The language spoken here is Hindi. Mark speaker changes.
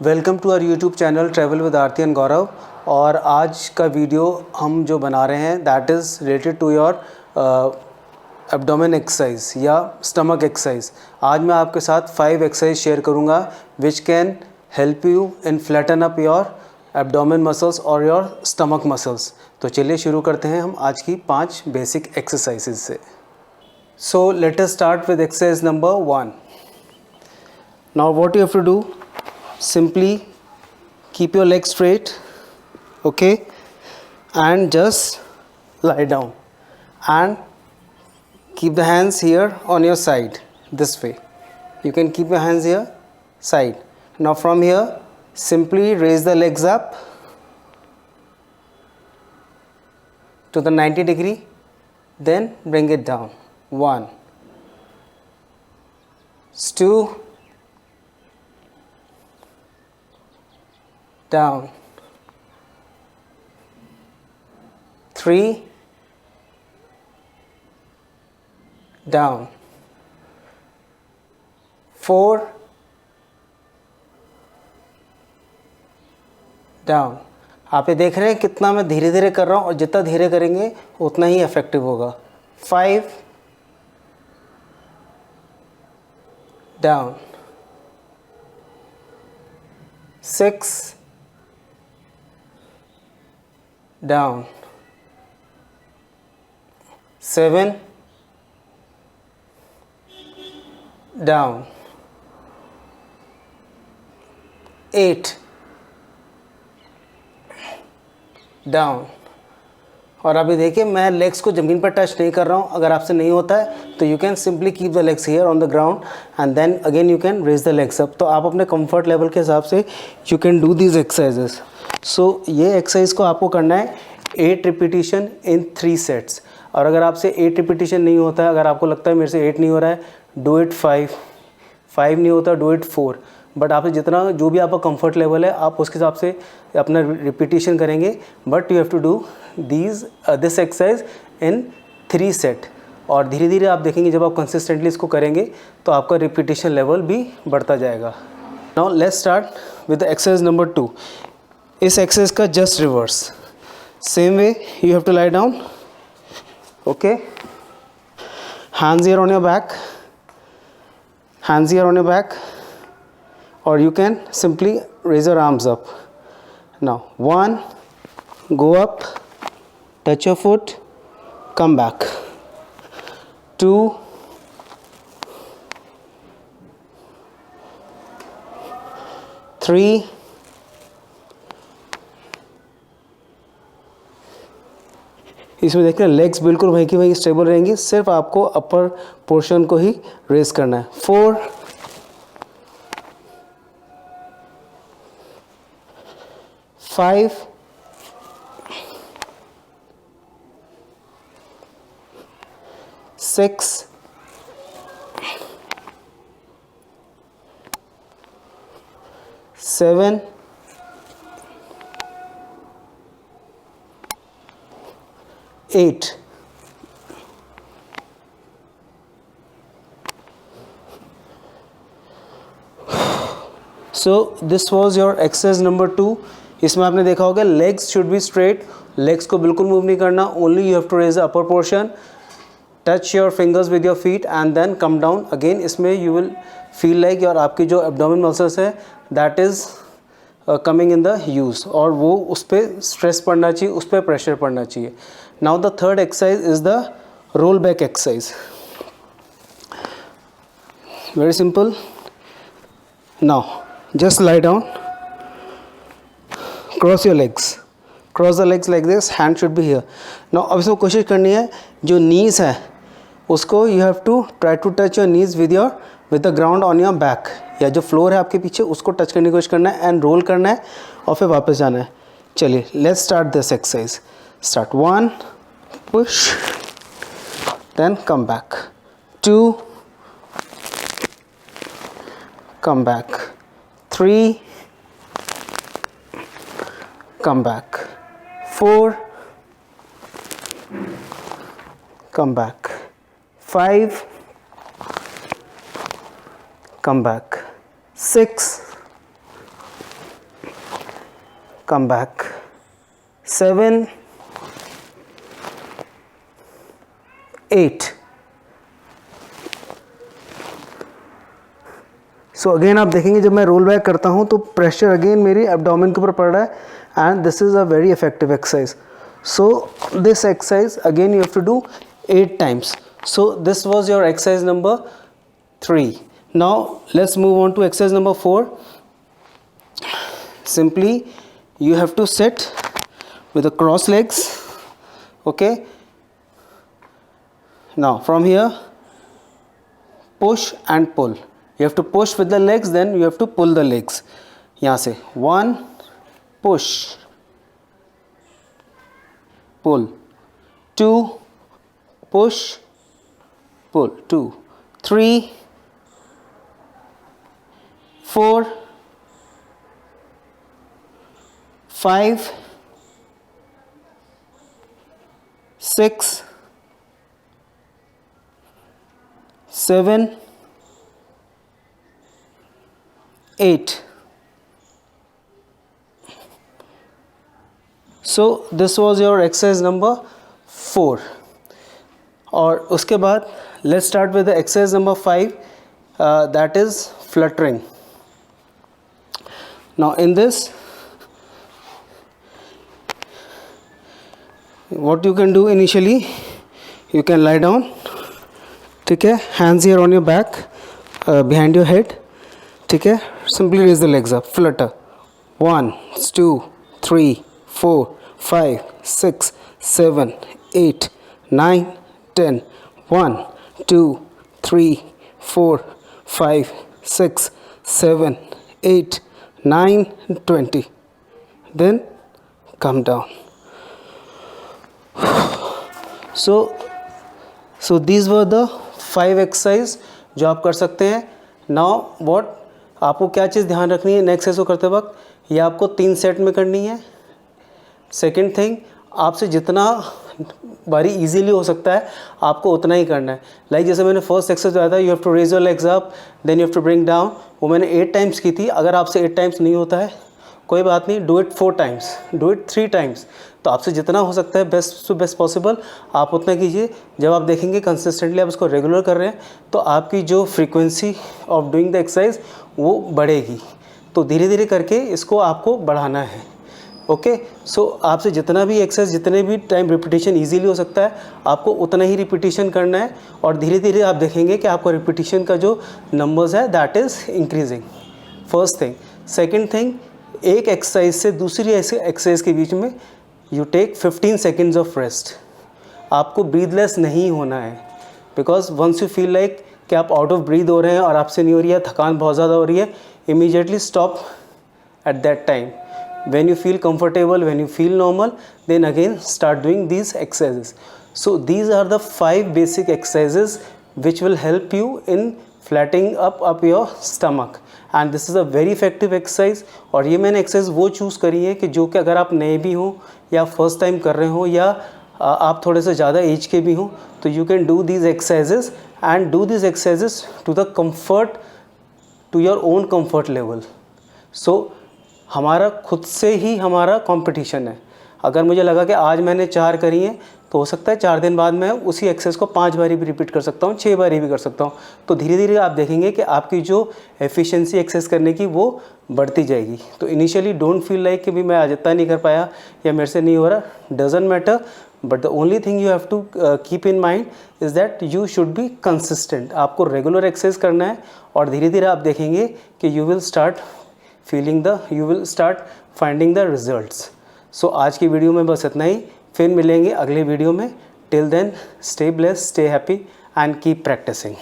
Speaker 1: Welcome to our YouTube channel travel with Aarti and Gaurav. और आज का वीडियो हम जो बना रहे हैं that is related to your abdomen exercise या स्टमक एक्सरसाइज। आज मैं आपके साथ 5 एक्सरसाइज शेयर करूंगा which can help you in flatten up your abdomen muscles और योर स्टमक मसल्स। तो चलिए शुरू करते हैं हम आज की 5 बेसिक एक्सरसाइजेज से। So let us start with exercise number 1। Now what you have to do, simply keep your legs straight, okay, and just lie down and keep the hands here on your side this way. You can keep your hands here side. Now from here simply raise the legs up to the 90 degree, then bring it down. 1, 2, down, 3, down, 4, down। आप ये देख रहे हैं कितना मैं धीरे धीरे कर रहा हूँ और जितना धीरे करेंगे उतना ही इफेक्टिव होगा। 5, down, 6, down, 7, down, 8, down। और अभी देखिए मैं लेग्स को ज़मीन पर टच नहीं कर रहा हूँ। अगर आपसे नहीं होता है तो you can simply keep the legs here on the ground and then again you can raise the legs up. तो आप अपने कंफर्ट लेवल के हिसाब से you can do these exercises. So ये एक्सरसाइज को आपको करना है 8 रिपीटिशन इन 3 सेट्स। और अगर आपसे 8 रिपीटिशन नहीं होता है, अगर आपको लगता है मेरे से 8 नहीं हो रहा है, डू इट 5 नहीं होता डू इट 4। बट आपसे जितना जो भी आपका कंफर्ट लेवल है आप उसके हिसाब से अपना रिपीटिशन करेंगे। But you have to do this exercise in 3 set. और धीरे धीरे आप देखेंगे जब आप कंसिस्टेंटली इसको करेंगे तो आपका रिपीटिशन लेवल भी बढ़ता जाएगा। Now let's start with exercise number 2। इस एक्सरसाइज का just reverse. Same way you have to lie down, okay, hands here on your back, hands here on your back, or you can simply raise your arms up. Now 1, go up, touch your foot, come back. 2, 3, इसमें देखिए लेग्स बिल्कुल वहीं की वहीं स्टेबल रहेंगी, सिर्फ आपको अपर पोर्शन को ही रेस करना है। 4, 5, 6, 7, 8। So this was your exercise number 2। इसमें आपने देखा होगा legs should be straight, legs को बिल्कुल मूव नहीं करना, only you have to raise the upper portion, touch your fingers with your feet and then come down again. इसमें यू विल फील लाइक और आपकी जो एब्डोमेन मसल्स है that is coming in the use और वो उस पर स्ट्रेस पड़ना चाहिए, उस पर प्रेशर पड़ना चाहिए। Now the third exercise is the roll back exercise. Very simple. Now just lie down, cross your legs, cross the legs like this, hand should be here. Now अब इसमें कोशिश करनी है जो नीज है उसको you have to try to touch your knees with the ground on your back, या जो फ्लोर है आपके पीछे उसको टच करने की कोशिश करना है एंड रोल करना है और फिर वापस जाना है। चलिए let's start this exercise. Start 1, push, then come back, 2, come back, 3, come back, 4, come back, 5, come back, 6, come back. 7, 8. So again आप देखेंगे जब मैं रोल बैक करता हूँ तो प्रेशर अगेन मेरी एब्डोमेन के ऊपर पड़ रहा है and this is a very effective exercise. So this exercise again you have to do 8 times. So this was your exercise number 3. Now let's move on to exercise number 4. Simply you have to sit with the cross legs. Okay, now from here push and pull. You have to push with the legs, then you have to pull the legs. यहाँ से 1 push pull, 2 push pull, 2, 3, 4, 5, 6, 7, 8. So this was your exercise number 4. और उसके बाद let's start with the exercise number 5, that is fluttering. Now in this, what you can do initially, you can lie down. ठीक है, hands here on your back, behind your head. ठीक है, simply raise the legs up, flutter. 1, 2, 3, 4, 5, 6, 7, 8, 9, 10. 1, 2, 3, 4, 5, 6, 7, 8, 9, 20. Then come down. So these were the 5 exercise जो आप कर सकते हैं. Now what, आपको क्या चीज़ ध्यान रखनी है नेक्स्ट एक्सरसाइज को करते वक्त, ये आपको 3 सेट में करनी है. सेकेंड थिंग, आपसे जितना बारी इजीली हो सकता है आपको उतना ही करना है. लाइक जैसे मैंने फर्स्ट एक्सरसाइज बताया था, you have to raise your legs up, then you have to bring down. वो मैंने 8 times की थी. अगर आपसे 8 times नहीं होता है कोई बात नहीं, do it 4 times, do it 3 times. तो आपसे जितना हो सकता है बेस्ट टू बेस्ट पॉसिबल आप उतना कीजिए. जब आप देखेंगे कंसिस्टेंटली आप इसको रेगुलर कर रहे हैं तो आपकी जो frequency of doing the exercise वो बढ़ेगी. तो धीरे धीरे करके इसको आपको बढ़ाना है. ओके, सो आपसे जितना भी एक्सरसाइज जितने भी टाइम रिपीटिशन इजीली हो सकता है आपको उतना ही रिपीटिशन करना है. और धीरे धीरे आप देखेंगे कि आपका रिपीटिशन का जो नंबर्स है that is increasing. First thing. Second thing, एक एक्सरसाइज से दूसरी एक्सरसाइज के बीच में you take 15 seconds of rest. आपको ब्रीदलेस नहीं होना है, because once you feel like कि आप आउट ऑफ ब्रीद हो रहे हैं और आपसे नहीं हो रही है, थकान बहुत ज़्यादा हो रही है, immediately stop at that time. When you feel comfortable, when you feel normal, then again start doing these exercises. So these are the 5 basic exercises which will help you in flattening up your stomach. And this is a very effective exercise. और ये मैंने exercise वो choose करी है कि जो कि अगर आप नए भी हों या first time कर रहे हो या आप थोड़े से ज़्यादा एज के भी हों, तो you can do these exercises and do these exercises to the comfort, to your own comfort level. So हमारा खुद से ही हमारा कंपटीशन है. अगर मुझे लगा कि आज मैंने 4 करी हैं तो हो सकता है 4 दिन बाद मैं उसी एक्सरसाइज को 5 बारी भी रिपीट कर सकता हूँ, 6 बारी भी कर सकता हूँ. तो धीरे धीरे आप देखेंगे कि आपकी जो एफिशिएंसी एक्सरसाइज करने की वो बढ़ती जाएगी. तो इनिशियली डोंट फील लाइक कि भी मैं आज इतना नहीं कर पाया या मेरे से नहीं हो रहा. Doesn't matter, but the only thing you have to keep in mind is that you should be consistent. आपको रेगुलर एक्सरसाइज करना है और धीरे धीरे आप देखेंगे कि you will start finding the results. So आज की वीडियो में बस इतना ही. फिर मिलेंगे अगले वीडियो में. Till then stay blessed, stay happy and keep practising.